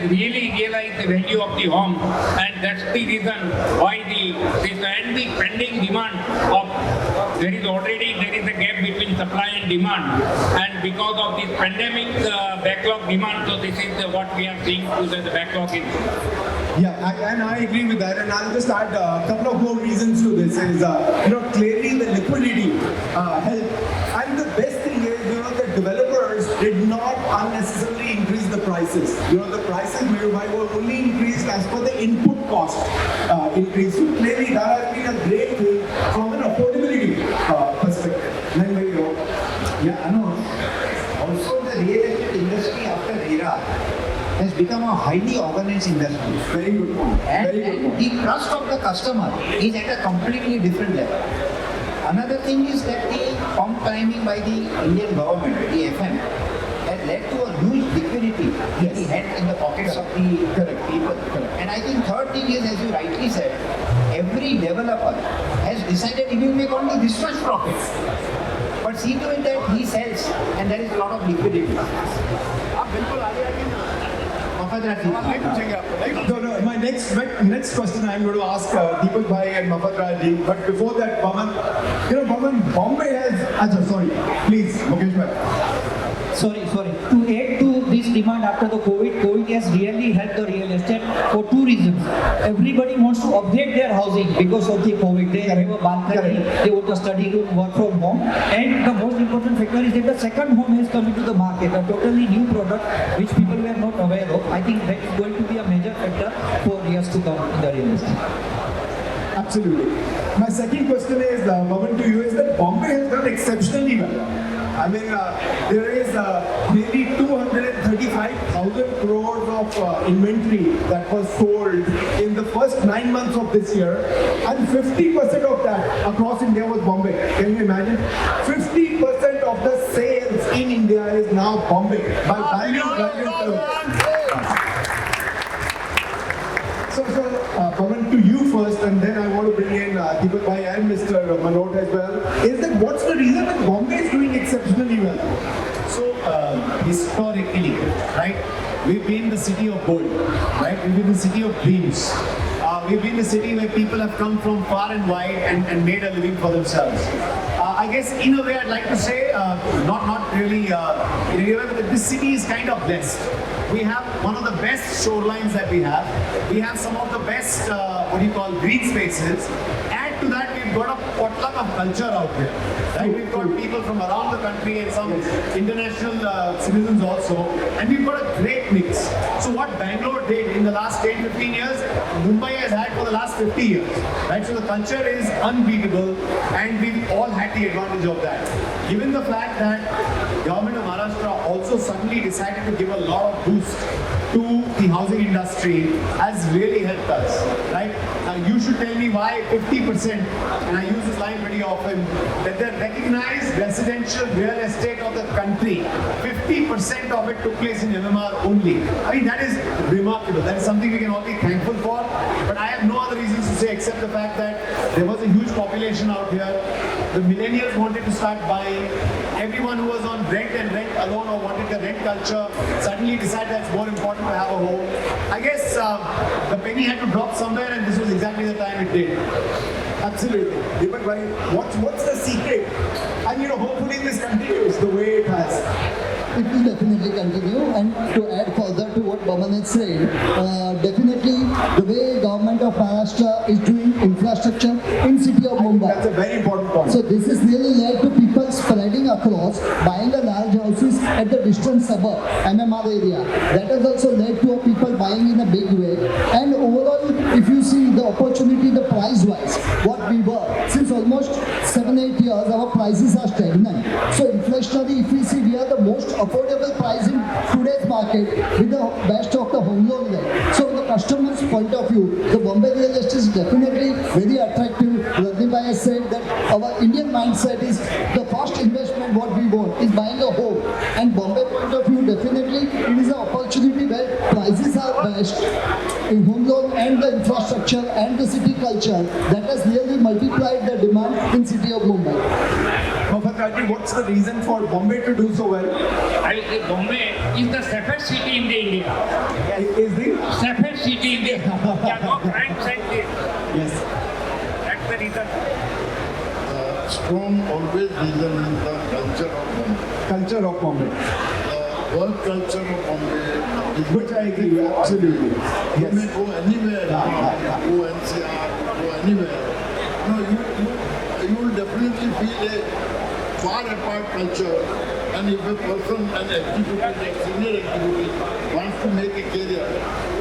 really realized the value of the home, and that's the reason why the pending demand of there is a gap between supply and demand, and because of this pandemic backlog demand, so this is what we are seeing to the backlog in. Yeah, and I agree with that, and I'll just add a couple of more reasons to this. Is clearly the liquidity helped, and the best thing is the developers did not unnecessarily increase the prices. The prices were only increased as per the input cost increase. So clearly that has been a great thing from an affordability perspective. Yeah, Anuj, also the real estate industry after era has become a highly organized industry. Very good point. And the trust of the customer is at a completely different level. Another thing is that the pump priming by the Indian government, the FM, has led to a huge liquidity in the pockets of the people. And I think third thing is, as you rightly said, every developer has decided he will make only this much profits. But see to it that he sells and there is a lot of liquidity. No, my next question I'm going to ask Deepak Bhai and Mafat Raj. But before that, Boman, Bombay has. Sorry, please, Mukesh Bhai. Sorry. To add to this demand after the COVID has really helped the real estate for two reasons. Everybody wants to upgrade their housing because of the COVID. They have a balcony, they want a study room, work from home. And the most important factor is that the second home has come into the market, a totally new product which people were not aware of. I think that is going to be a major factor for years to come in the real estate. Absolutely. My second question is, Boman, to you, is that Bombay has done exceptionally well. I mean, there is nearly 235,000 crores of inventory that was sold in the first 9 months of this year, and 50% of that across India was Bombay. Can you imagine? 50% of the sales in India is now Bombay by value terms. So, Boman, to you first, and then I want to bring in Deepak Bhai and Mr. Manoj as well. Is that what's the reason that Bombay is doing exceptionally well? So, historically, right, we've been the city of gold, right? We've been the city of dreams. We've been the city where people have come from far and wide and made a living for themselves. I guess in a way I'd like to say, not really, this city is kind of blessed. We have one of the best shorelines that we have. We have some of the best, green spaces. Add to that, we've got a potluck of culture out here. Right? We've got people from around the country and some international citizens also. And we've got a great mix. So what Bangalore did in the last 10-15 years, Mumbai has had for the last 50 years. Right? So the culture is unbeatable and we've all had the advantage of that. Given the fact that government of Maharashtra also suddenly decided to give a lot of boost to the housing industry has really helped us, right? Now you should tell me why 50%, and I use this line pretty often, that the recognized residential real estate of the country, 50% of it took place in MMR only. I mean, that is remarkable. That is something we can all be thankful for, but I have no other reasons to say except the fact that there was a huge population out here. The millennials wanted to start buying. Everyone who was on rent and rent alone or wanted the rent culture suddenly decided that it's more important to have a home. I guess the penny had to drop somewhere and this was exactly the time it did. Absolutely. Deepak Bhai, what's the secret? And hopefully this continues the way it has. It will definitely continue, and to add further to what Boman has said, definitely the way government of Maharashtra is doing infrastructure in city of Mumbai. That's a very important point. So this is really led to people spreading across, buying a large houses at the distant suburb, MMR area. That has also led to people buying in a big way. And overall, if you see the opportunity, the price-wise, what we were, since almost 7-8 years, our prices are stagnant. So inflationary, if we see, we are the most affordable price in today's market with the best of the home loan rate. So from the customer's point of view, the Bombay real estate is definitely very attractive. Rajni Bhai has said that our Indian mindset is the first investment what we want is buying a home. And Bombay point of view, definitely it is an opportunity where prices are best in home loan and the infrastructure and the city culture that has really multiplied the demand in city of Mumbai. Mafat Prakash, what's the reason for Bombay to do so well? Bombay is the safest city in the India. Is the Safest city in the India. No crime center. yes. That's the reason. Strong always reason is the culture of Bombay. Culture of Bombay, Work culture of Bombay is which I agree with, absolutely. You may Yes. go anywhere, go NCR, go anywhere. No, you will definitely feel a far apart culture. And if a person, an executive, a senior executive, wants to make a career,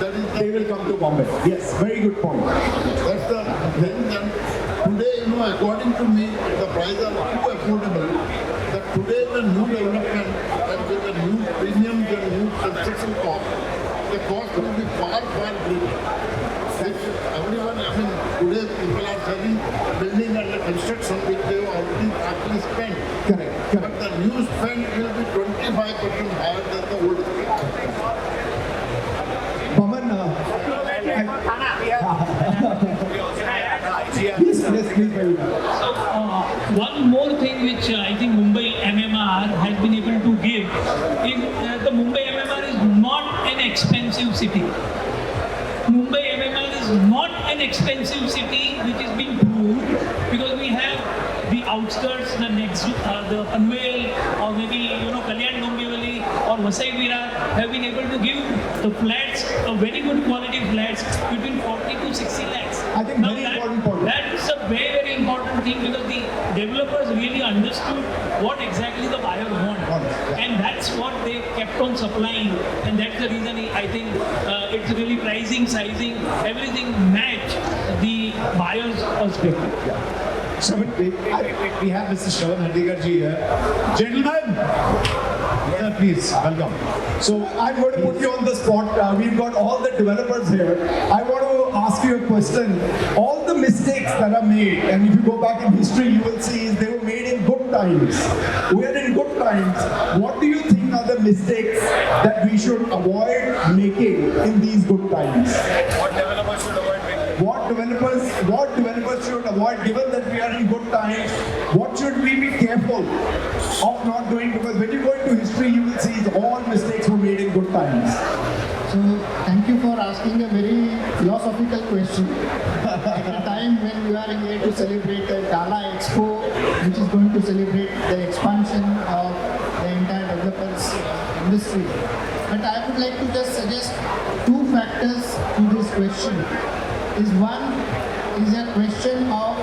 that is They will come to Bombay. Yes, very good point. that's the thing. And today, according to me, the prices are too affordable. That today the new development and with the new premiums and new construction cost, the cost will be far, far greater. Everyone, today people are selling building under construction which they have already actually spent. Correct, But correct. the new spend will be 25% higher than the old spend. Boman, yes, yes, please, very well. One more thing which I think Mumbai MMR has been able to give is the Mumbai MMR is not an expensive city. Mumbai MMR is not an expensive city, which is being proved because we have the outskirts, the next, the Panvel, or maybe Kalyan Dombivali or Vasai Virar have been able to give the flats, a very good quality flats between 40 to 60 lakhs. I think very important point. That's a very, very important thing because the developers really understood what exactly the buyer wants. And that's what they kept on supplying. And that's the reason I think it's really pricing, sizing, everything match the buyer's perspective. We have Mr. Shravan Handigar ji here. Gentlemen, sir, please, welcome. So I'm going to put you on the spot. We've got all the developers here. I want to ask you a question. All the mistakes that are made, and if you go back in history, you will see they were made in good times. We are in good times. What do you think are the mistakes that we should avoid making in these good times? What developers should avoid making? What developers should avoid, given that we are in good times? What should we be careful of not doing? Because when you go into history, you will see all mistakes were made in good times. So thank you for asking a very philosophical question. At a time when we are here to celebrate the Gala Expo, which is going to celebrate the expansion of the entire developers industry. But I would like to just suggest two factors to this question. One is a question of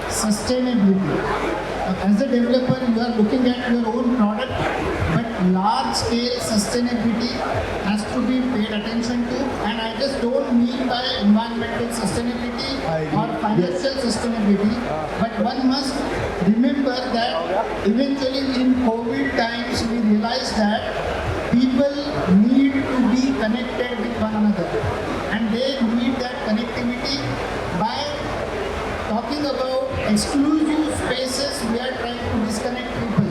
sustainability. As a developer, you are looking at your own product, but large-scale sustainability has to be paid attention to. And I just don't mean by environmental sustainability or financial sustainability, but one must remember that eventually in COVID times, we realized that people need to be connected with one another. And they need that connectivity by talking about exclusive spaces. We are trying to disconnect people.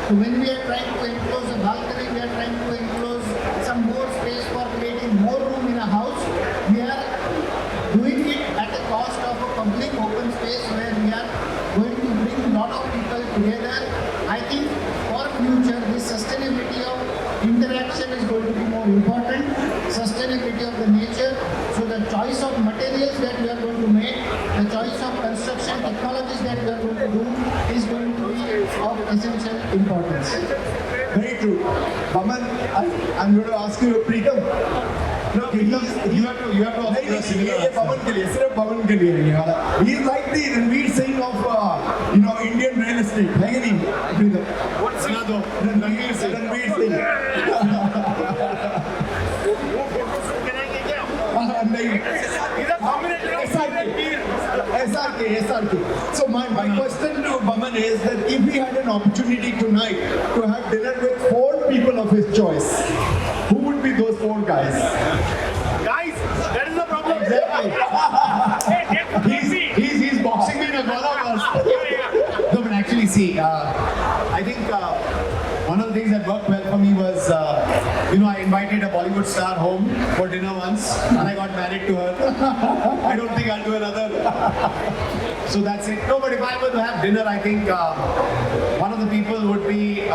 So when we are trying to enclose a balcony, we are trying to enclose some more space for creating more room in a house. We are doing it at the cost of a public open space where we are going to bring a lot of people together. I think for future, this sustainability of interaction is going to be more important. Sustainability of the nature. So the choice of materials that we are going to make, the choice of construction technologies that we are going to do is going to be of essential importance. Very true. Boman, I'm going to ask you a Preetam. No, you have to also give a similar ये answer. पवन के लिए सिर्फ पवन के लिए नहीं वाला he is like the Ranveer Singh of Indian real estate है कि नहीं Preetam? सुना दो Ranveer Singh नहीं SRK. So my question to Boman is that if we had an opportunity tonight to have dinner with 4 people of his choice, who would be those 4 guys? Guys, that is the problem. Exactly. He's boxing me in a corner first. No, but actually, see, I think one of the things that worked well for me was, I invited a Bollywood star home for dinner once, and I got married to her. I don't think I'll do another. So that's it. No, but if I were to have dinner, I think one of the people would be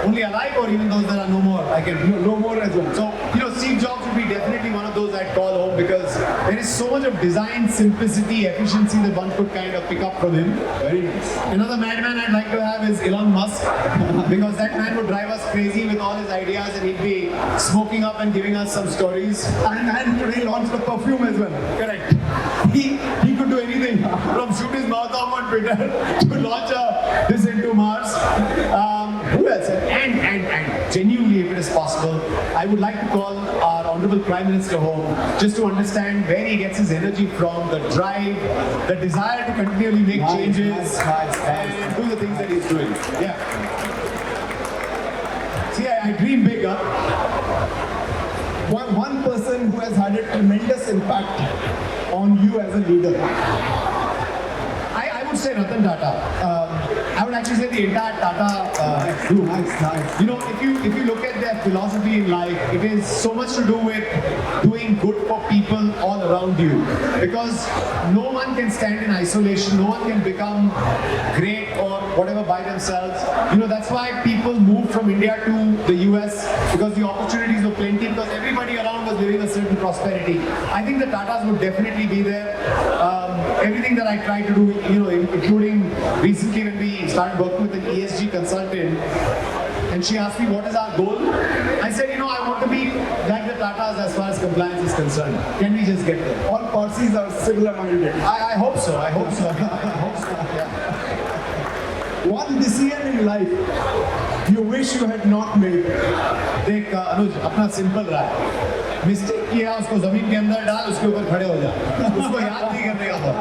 only alive, or even those that are no more. I can No more as well. so, Steve Jobs would be definitely one of those I'd call home, because there is so much of design, simplicity, efficiency that one could kind of pick up from him. Very nice. Another madman I'd like to have is Elon Musk, because that man would drive us crazy with all his ideas, and he'd be smoking up and giving us some stories. And today launched a perfume as well. Correct. He could do anything, from shoot his mouth off on Twitter to launch this into Mars. Who else? And genuinely, if it is possible, I would like to call our Honorable Prime Minister home, just to understand where he gets his energy from, the drive, the desire to continually make changes and do the things that he's doing. Yeah. See, I dream big, huh? One person who has had a tremendous impact on you as a leader. I would say Ratan Tata. I would actually say the entire Tata group. Nice. If you look at their philosophy in life, it is so much to do with doing good for people all around you. Because no one can stand in isolation, no one can become great or whatever by themselves. That's why people moved from India to the US, because the opportunities were plenty, because everybody around was living a certain prosperity. I think the Tatas would definitely be there. Everything that I try to do, including recently when we started working with an ESG consultant, and she asked me what is our goal. I said, I want to be like the Tatas as far as compliance is concerned. Can we just get there? All Parsis are similar minded. I hope so. I hope so. Yeah. One decision in life you wish you had not made. देख अनुज अपना simple रहा है. Mistake किया उसको जमीन के अंदर डाल, उसके ऊपर खड़े हो जा. उसको याद नहीं करने का था.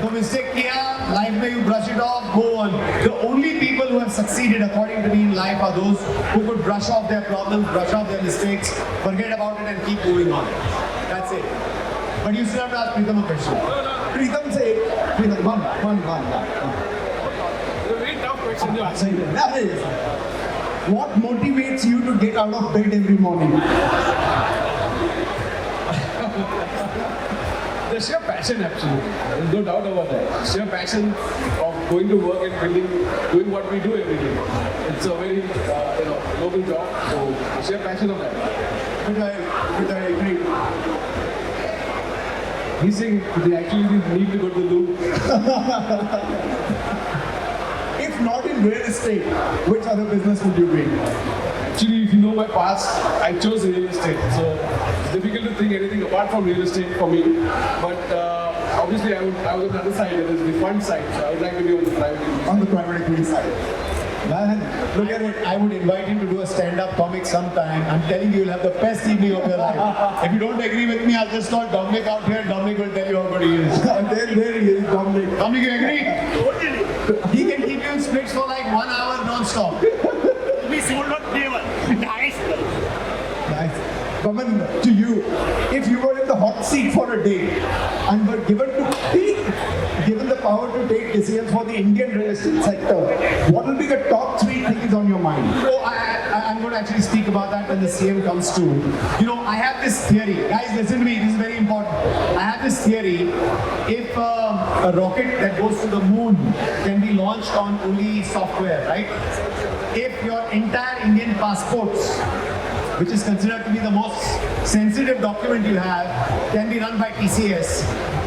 तो मिस्टेक किया, लाइफ में you brush it off, go on. The only people who have succeeded according to me in life are those who could brush off their problems, brush off their mistakes, forget about it and keep moving on. That's it. But you still have to ask Pritam a question. Pritam say, one. Very tough question you asked. That is, what motivates you to get out of bed every morning? The sheer passion, absolutely. There's no doubt about that. Sheer passion of going to work and doing what we do every day. It's a very noble job. So the sheer passion of that. But I agree. He's saying they actually need to go to the loo. If not in real estate, which other business would you be in? Actually, if you know my past, I chose real estate. So it's difficult to think anything apart from real estate for me. But obviously, I was on the other side, that is the fund side. So I would like to be on the private equity. On the private equity side. Man, look at it. I would invite him to do a stand-up comic sometime. I'm telling you, you'll have the best evening of your life. If you don't agree with me, I'll just call Dominic out here. Dominic will tell you how good he is. There he is, Dominic. Dominic, you agree? Totally. He can keep you in splits for like 1 hour non-stop. We sold on day one. Nice. Nice. Boman, to you, if you were in the hot seat for a day and were given the power to take decisions for the Indian real estate sector, what will be the top 3 things on your mind? So I'm going to actually speak about that when the CM comes to. I have this theory. Guys, listen to me. This is very important. I have this theory. If a rocket that goes to the moon can be launched on only software, right? If your entire Indian passports, which is considered to be the most sensitive document you have, can be run by TCS.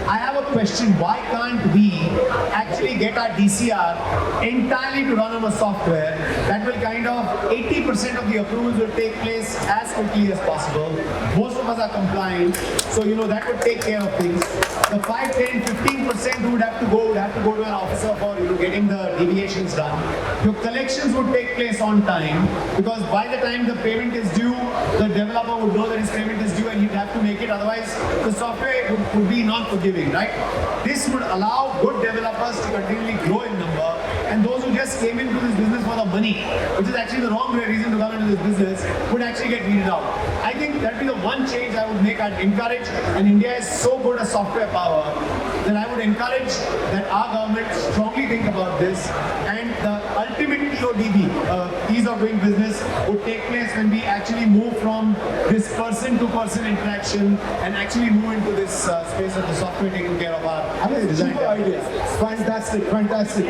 I have a question. Why can't we actually get our DCR entirely to run on a software that will kind of 80% of the approvals will take place as quickly as possible. Most of us are compliant, so that would take care of things. The 5, 10, 15% who would have to go to an officer for getting the deviations done. Your collections would take place on time, because by the time the payment is due, the developer would know that his payment is due and he'd have to make it, otherwise the software would be non-forgiving, right? This would allow good developers to continually grow in number, and those who just came into this business for the money, which is actually the wrong reason to come into this business, would actually get weeded out. I think that would be the one change I would make. I'd encourage, and India is so good at software power, that I would encourage that our government strongly think about this, and the ultimate EODB, ease of doing business, would take place when we actually move from this person-to-person interaction and actually move into this space of the software taking care of our I mean, design. super idea. Fantastic, fantastic.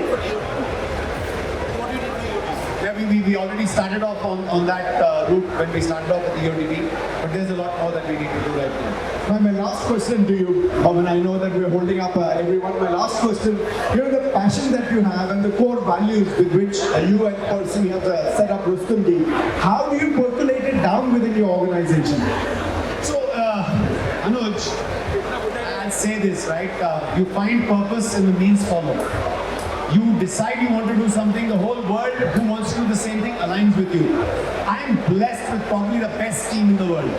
Yeah, we already started off on that route when we started off with EOTV, but there's a lot more that we need to do right now. My last question to you, Boman, I know that we're holding up everyone. My last question, the passion that you have and the core values with which you and Percy have set up Rustom Ji, how do you percolate it down within your organization? So, Anuj, I'll say this, right? You find purpose in the means follow. You decide you want to do something, the whole world who wants to do the same thing aligns with you. I'm blessed with probably the best team in the world.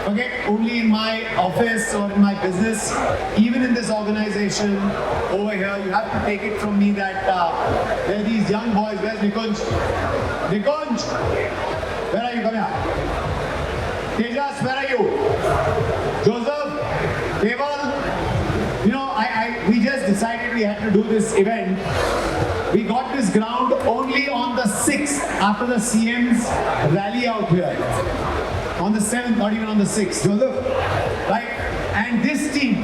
Forget only in my office or in my business, even in this organization over here, you have to take it from me that there are these young boys. Where's Nikunj? Nikunj! Where are you? Come here. Tejas, where are you? Joseph? Deval? You know, we just decided we had to do this event. We got this ground only on the 6th after the CM's rally out here. On the 7th, not even on the 6th. Joseph, right? And this team,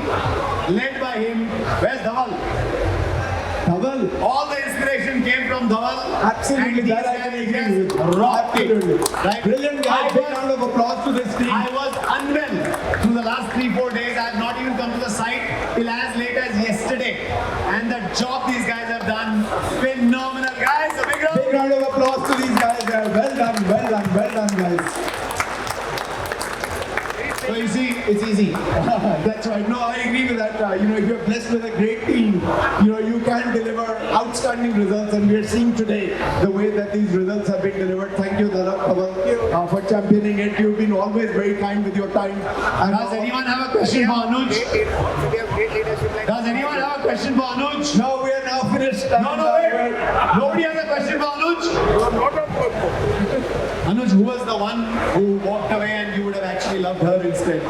led by him, where's Dhaval? Dhaval. All the inspiration came from Dhaval. Absolutely, and that I can agree with. Rocked it. Absolutely. Right? Brilliant guys, big round of applause to this team. I was unwell through the last 3-4 days. I have not even come to the site till as late as yesterday. And the job these guys have done, phenomenal. Guys, a big round. Big round of applause to these guys there. Well done, guys. So you see, it's easy. That's right. No, I agree with that. If you're blessed with a great team, you can deliver outstanding results, and we are seeing today the way that these results have been delivered. Thank you, Dhaval, for championing it. You've been always very kind with your time. And Does anyone have a question for Anuj? Does anyone have a question for Anuj? No, we are now finished. No, wait. Nobody has a question for Anuj? Anuj, who was the one who walked away and you would have actually loved her instead?